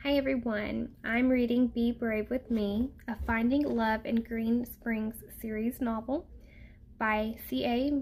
Hi everyone, I'm reading Be Brave With Me, a Finding Love in Green Springs series novel by C.A.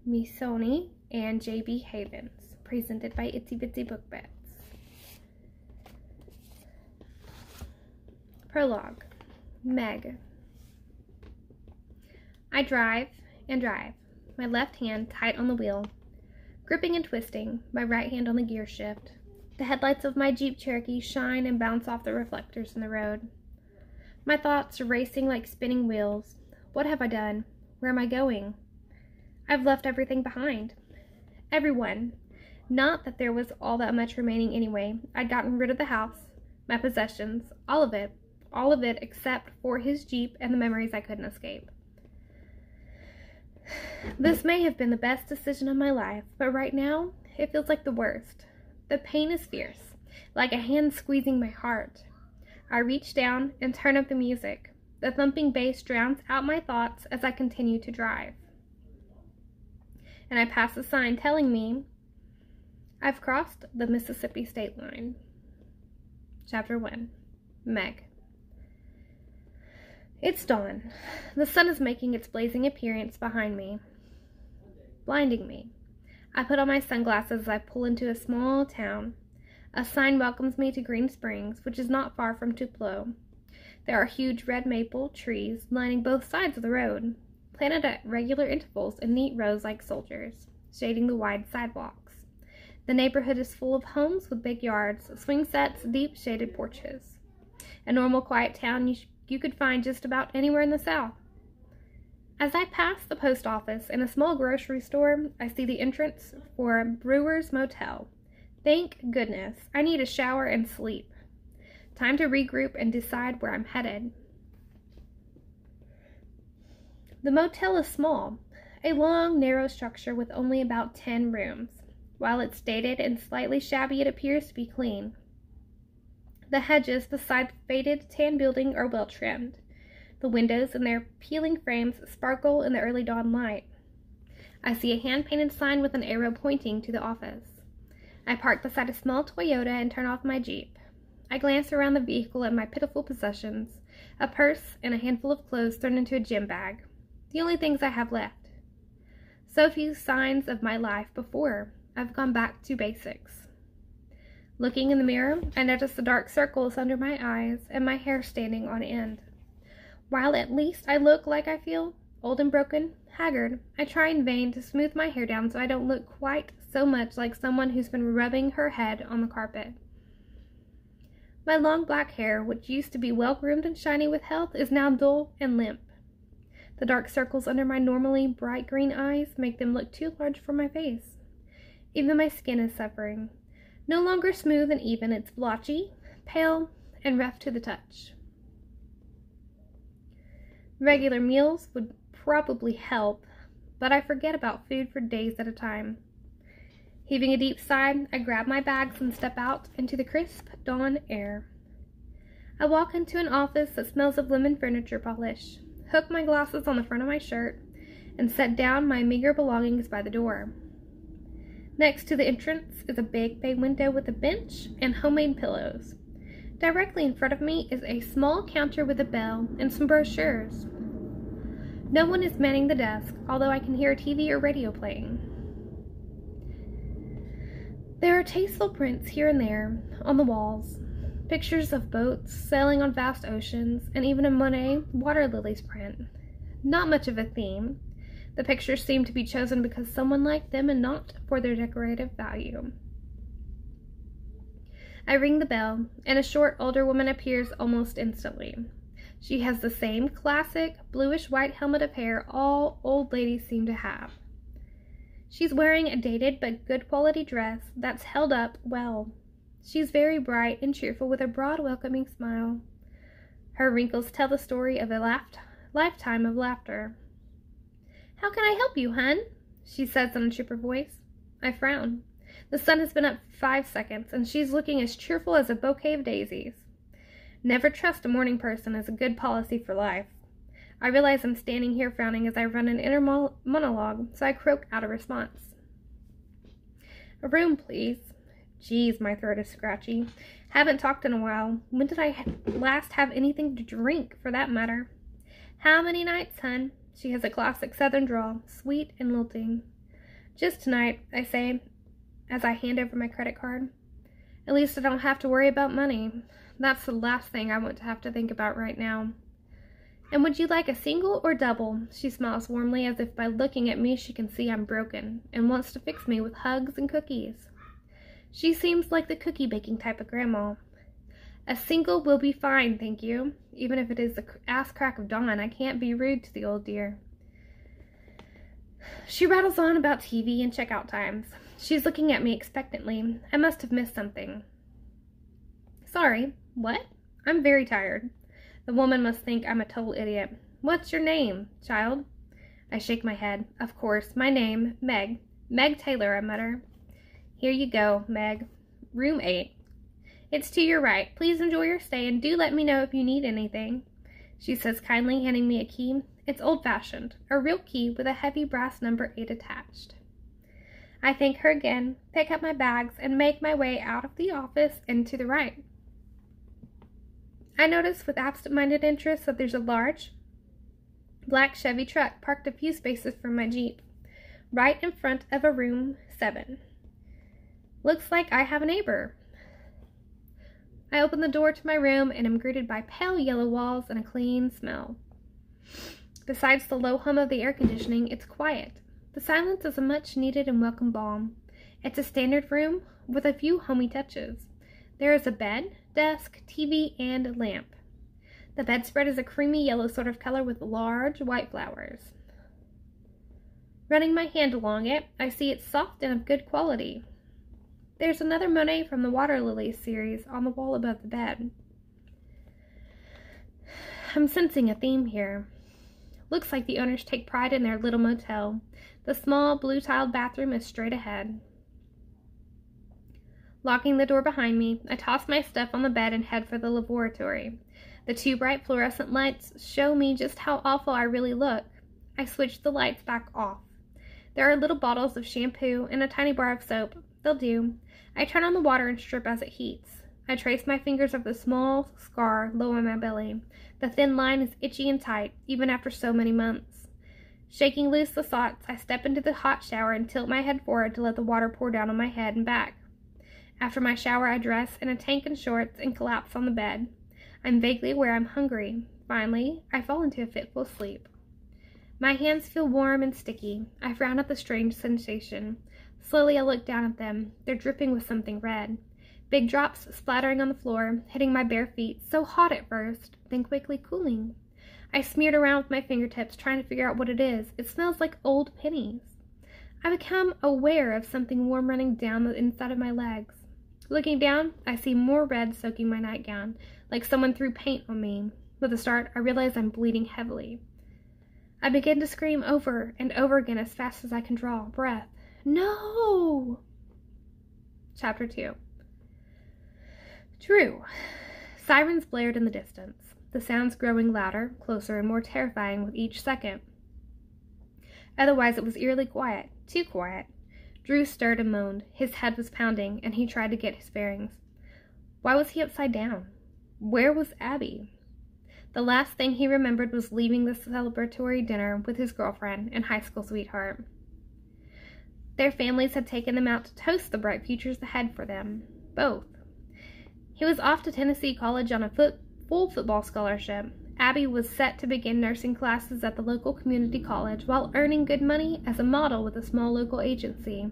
Miconi and J.B. Havens, presented by Itsy Bitsy Book Bets. Prologue. Meg. I drive and drive, my left hand tight on the wheel, gripping and twisting, my right hand on the gear shift. The headlights of my Jeep Cherokee shine and bounce off the reflectors in the road. My thoughts are racing like spinning wheels. What have I done? Where am I going? I've left everything behind. Everyone. Not that there was all that much remaining anyway. I'd gotten rid of the house, my possessions, all of it except for his Jeep and the memories I couldn't escape. This may have been the best decision of my life, but right now, it feels like the worst. The pain is fierce, like a hand squeezing my heart. I reach down and turn up the music. The thumping bass drowns out my thoughts as I continue to drive. And I pass a sign telling me I've crossed the Mississippi state line. Chapter 1. Meg. It's dawn. The sun is making its blazing appearance behind me, blinding me. I put on my sunglasses as I pull into a small town. A sign welcomes me to Green Springs, which is not far from Tupelo. There are huge red maple trees lining both sides of the road, planted at regular intervals in neat rows like soldiers, shading the wide sidewalks. The neighborhood is full of homes with big yards, swing sets, deep shaded porches. A normal quiet town you could find just about anywhere in the South. As I pass the post office and a small grocery store, I see the entrance for Brewer's Motel. Thank goodness. I need a shower and sleep. Time to regroup and decide where I'm headed. The motel is small, a long, narrow structure with only about 10 rooms. While it's dated and slightly shabby, it appears to be clean. The hedges beside the faded tan building are well trimmed. The windows and their peeling frames sparkle in the early dawn light. I see a hand-painted sign with an arrow pointing to the office. I park beside a small Toyota and turn off my Jeep. I glance around the vehicle at my pitiful possessions, a purse and a handful of clothes thrown into a gym bag, the only things I have left. So few signs of my life before. I've gone back to basics. Looking in the mirror, I notice the dark circles under my eyes and my hair standing on end. While at least I look like I feel, old and broken, haggard, I try in vain to smooth my hair down so I don't look quite so much like someone who's been rubbing her head on the carpet. My long black hair, which used to be well-groomed and shiny with health, is now dull and limp. The dark circles under my normally bright green eyes make them look too large for my face. Even my skin is suffering. No longer smooth and even, it's blotchy, pale, and rough to the touch. Regular meals would probably help, but I forget about food for days at a time. Heaving a deep sigh, I grab my bags and step out into the crisp dawn air. I walk into an office that smells of lemon furniture polish, hook my glasses on the front of my shirt, and set down my meager belongings by the door. Next to the entrance is a big bay window with a bench and homemade pillows. Directly in front of me is a small counter with a bell and some brochures. No one is manning the desk, although I can hear a TV or radio playing. There are tasteful prints here and there on the walls, pictures of boats sailing on vast oceans, and even a Monet water lilies print. Not much of a theme. The pictures seem to be chosen because someone liked them and not for their decorative value. I ring the bell, and a short, older woman appears almost instantly. She has the same classic bluish-white helmet of hair all old ladies seem to have. She's wearing a dated but good quality dress that's held up well. She's very bright and cheerful with a broad, welcoming smile. Her wrinkles tell the story of a lifetime of laughter. "How can I help you, hun?" she says in a chipper voice. I frown. The sun has been up 5 seconds, and she's looking as cheerful as a bouquet of daisies. Never trust a morning person is a good policy for life. I realize I'm standing here frowning as I run an inner monologue, so I croak out a response. "A room, please." Geez, my throat is scratchy. Haven't talked in a while. When did I last have anything to drink, for that matter? How many nights, hun? She has a classic southern drawl, sweet and lilting. Just tonight, I say, as I hand over my credit card. At least I don't have to worry about money. That's the last thing I want to have to think about right now. And would you like a single or double? She smiles warmly, as if by looking at me she can see I'm broken, and wants to fix me with hugs and cookies. She seems like the cookie baking type of grandma. A single will be fine, thank you. Even if it is the ass crack of dawn, I can't be rude to the old dear. She rattles on about TV and checkout times. She's looking at me expectantly. I must have missed something. Sorry, what? I'm very tired. The woman must think I'm a total idiot. What's your name, child? I shake my head. Of course, my name, Meg. Meg Taylor, I mutter. Here you go, Meg. Room 8. It's to your right. Please enjoy your stay and do let me know if you need anything, she says kindly, handing me a key. It's old-fashioned, a real key with a heavy brass number 8 attached. I thank her again, pick up my bags, and make my way out of the office and to the right. I notice with absent-minded interest that there's a large black Chevy truck parked a few spaces from my Jeep, right in front of a room 7. Looks like I have a neighbor. I open the door to my room and am greeted by pale yellow walls and a clean smell. Besides the low hum of the air conditioning, it's quiet. The silence is a much-needed and welcome balm. It's a standard room with a few homey touches. There is a bed, desk, TV, and a lamp. The bedspread is a creamy yellow sort of color with large white flowers. Running my hand along it, I see it's soft and of good quality. There's another Monet from the Water Lilies series on the wall above the bed. I'm sensing a theme here. Looks like the owners take pride in their little motel. The small blue-tiled bathroom is straight ahead. Locking the door behind me, I toss my stuff on the bed and head for the laboratory. The 2 bright fluorescent lights show me just how awful I really look. I switch the lights back off. There are little bottles of shampoo and a tiny bar of soap. They'll do. I turn on the water and strip as it heats. I trace my fingers over the small scar low on my belly. The thin line is itchy and tight, even after so many months. Shaking loose the thoughts, I step into the hot shower and tilt my head forward to let the water pour down on my head and back. After my shower, I dress in a tank and shorts and collapse on the bed. I'm vaguely aware I'm hungry. Finally, I fall into a fitful sleep. My hands feel warm and sticky. I frown at the strange sensation. Slowly, I look down at them. They're dripping with something red. Big drops splattering on the floor, hitting my bare feet, so hot at first, then quickly cooling. I smeared around with my fingertips, trying to figure out what it is. It smells like old pennies. I become aware of something warm running down the inside of my legs. Looking down, I see more red soaking my nightgown, like someone threw paint on me. With a start, I realize I'm bleeding heavily. I begin to scream over and over again as fast as I can draw breath. No! Chapter 2. True. Sirens blared in the distance, the sounds growing louder, closer, and more terrifying with each second. Otherwise, it was eerily quiet, too quiet. Drew stirred and moaned. His head was pounding, and he tried to get his bearings. Why was he upside down? Where was Abby? The last thing he remembered was leaving the celebratory dinner with his girlfriend and high school sweetheart. Their families had taken them out to toast the bright futures ahead for them, both. He was off to Tennessee College on a full football scholarship. Abby was set to begin nursing classes at the local community college while earning good money as a model with a small local agency.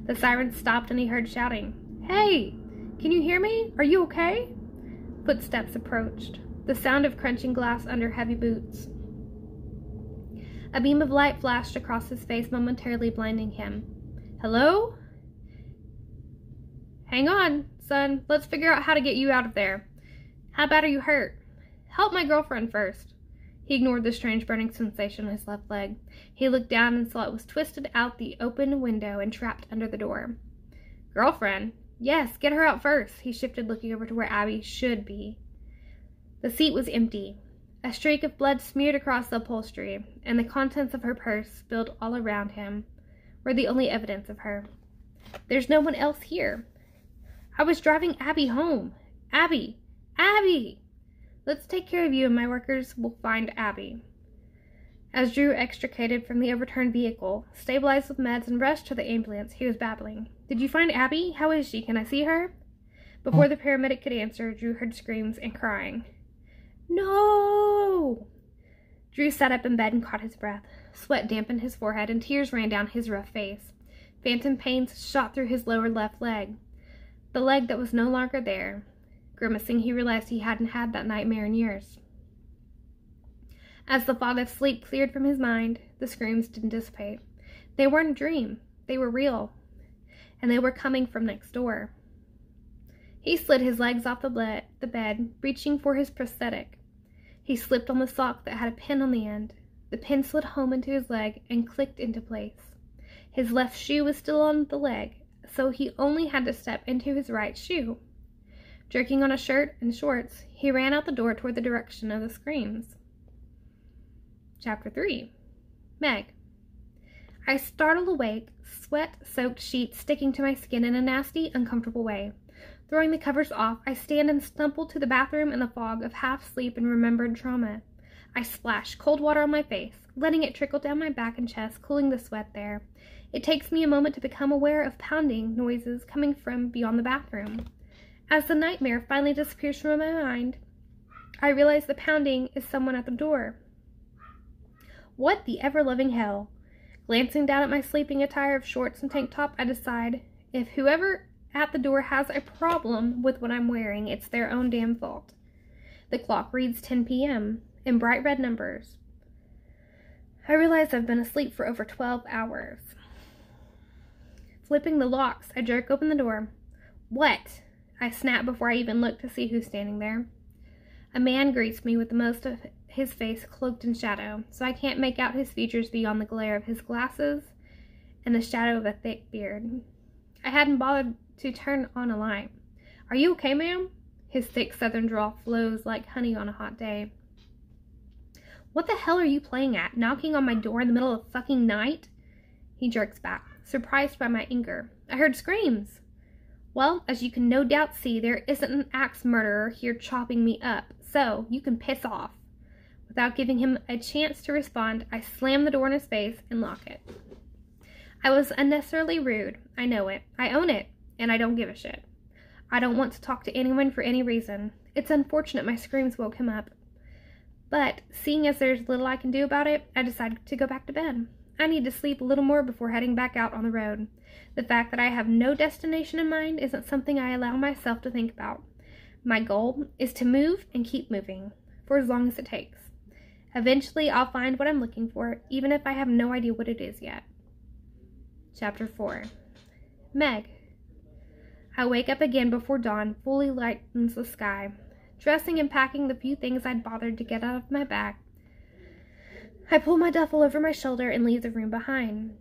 The sirens stopped and he heard shouting, "Hey! Can you hear me? Are you okay?" Footsteps approached, the sound of crunching glass under heavy boots. A beam of light flashed across his face, momentarily blinding him. "Hello? Hang on, son. Let's figure out how to get you out of there. How bad are you hurt? Help my girlfriend first." He ignored the strange burning sensation on his left leg. He looked down and saw it was twisted out the open window and trapped under the door. "Girlfriend? Yes, get her out first." He shifted, looking over to where Abby should be. The seat was empty. A streak of blood smeared across the upholstery, and the contents of her purse, spilled all around him, were the only evidence of her. "There's no one else here." I was driving Abby home. Abby! Abby! Let's take care of you and my workers will find Abby. As Drew extricated from the overturned vehicle, stabilized with meds, and rushed to the ambulance, he was babbling. Did you find Abby? How is she? Can I see her? Before the paramedic could answer, Drew heard screams and crying. No! Drew sat up in bed and caught his breath. Sweat dampened his forehead and tears ran down his rough face. Phantom pains shot through his lower left leg, the leg that was no longer there. Grimacing, he realized he hadn't had that nightmare in years. As the fog of sleep cleared from his mind, the screams didn't dissipate. They weren't a dream. They were real. And they were coming from next door. He slid his legs off the bed, reaching for his prosthetic. He slipped on the sock that had a pin on the end. The pin slid home into his leg and clicked into place. His left shoe was still on the leg, so he only had to step into his right shoe. Jerking on a shirt and shorts, he ran out the door toward the direction of the screams. Chapter 3. Meg. I startled awake, sweat-soaked sheets sticking to my skin in a nasty, uncomfortable way. Throwing the covers off, I stand and stumble to the bathroom in the fog of half-sleep and remembered trauma. I splash cold water on my face, letting it trickle down my back and chest, cooling the sweat there. It takes me a moment to become aware of pounding noises coming from beyond the bathroom. As the nightmare finally disappears from my mind, I realize the pounding is someone at the door. What the ever-loving hell? Glancing down at my sleeping attire of shorts and tank top, I decide if whoever at the door has a problem with what I'm wearing, it's their own damn fault. The clock reads 10 p.m. in bright red numbers. I realize I've been asleep for over 12 hours. Flipping the locks, I jerk open the door. What? I snap before I even look to see who's standing there. A man greets me with the most of his face cloaked in shadow, so I can't make out his features beyond the glare of his glasses and the shadow of a thick beard. I hadn't bothered to turn on a light. Are you okay, ma'am? His thick southern drawl flows like honey on a hot day. What the hell are you playing at? Knocking on my door in the middle of fucking night? He jerks back, surprised by my anger. I heard screams. Well, as you can no doubt see, there isn't an axe murderer here chopping me up, so you can piss off. Without giving him a chance to respond, I slam the door in his face and lock it. I was unnecessarily rude. I know it. I own it, and I don't give a shit. I don't want to talk to anyone for any reason. It's unfortunate my screams woke him up. But, seeing as there's little I can do about it, I decided to go back to bed. I need to sleep a little more before heading back out on the road. The fact that I have no destination in mind isn't something I allow myself to think about. My goal is to move and keep moving, for as long as it takes. Eventually, I'll find what I'm looking for, even if I have no idea what it is yet. Chapter 4. Meg. I wake up again before dawn fully lightens the sky. Dressing and packing the few things I'd bothered to get out of my bag, I pull my duffel over my shoulder and leave the room behind.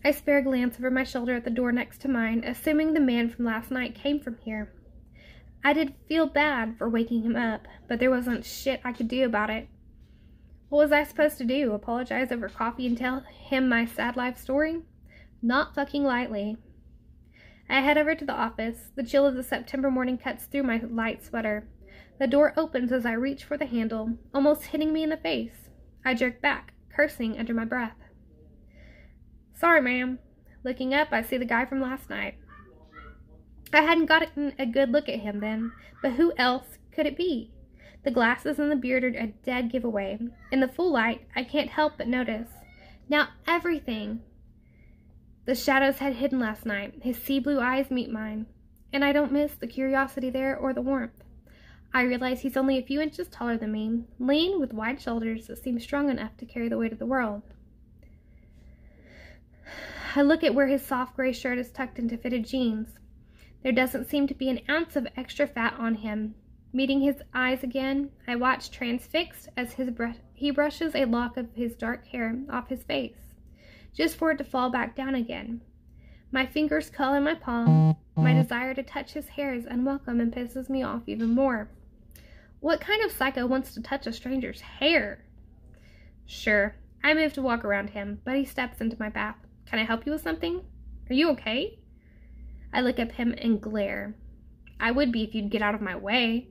I spare a glance over my shoulder at the door next to mine, assuming the man from last night came from here. I did feel bad for waking him up, but there wasn't shit I could do about it. What was I supposed to do? Apologize over coffee and tell him my sad life story? Not fucking likely. I head over to the office. The chill of the September morning cuts through my light sweater. The door opens as I reach for the handle, almost hitting me in the face. I jerk back, cursing under my breath. Sorry, ma'am. Looking up, I see the guy from last night. I hadn't gotten a good look at him then, but who else could it be? The glasses and the beard are a dead giveaway. In the full light, I can't help but notice. Now everything the shadows had hidden last night. His sea blue eyes meet mine, and I don't miss the curiosity there or the warmth. I realize he's only a few inches taller than me, lean with wide shoulders that seem strong enough to carry the weight of the world. I look at where his soft gray shirt is tucked into fitted jeans. There doesn't seem to be an ounce of extra fat on him. Meeting his eyes again, I watch transfixed as he brushes a lock of his dark hair off his face, just for it to fall back down again. My fingers curl in my palm. My desire to touch his hair is unwelcome and pisses me off even more. What kind of psycho wants to touch a stranger's hair? Sure, I move to walk around him, but he steps into my path. Can I help you with something? Are you okay? I look at him and glare. I would be if you'd get out of my way.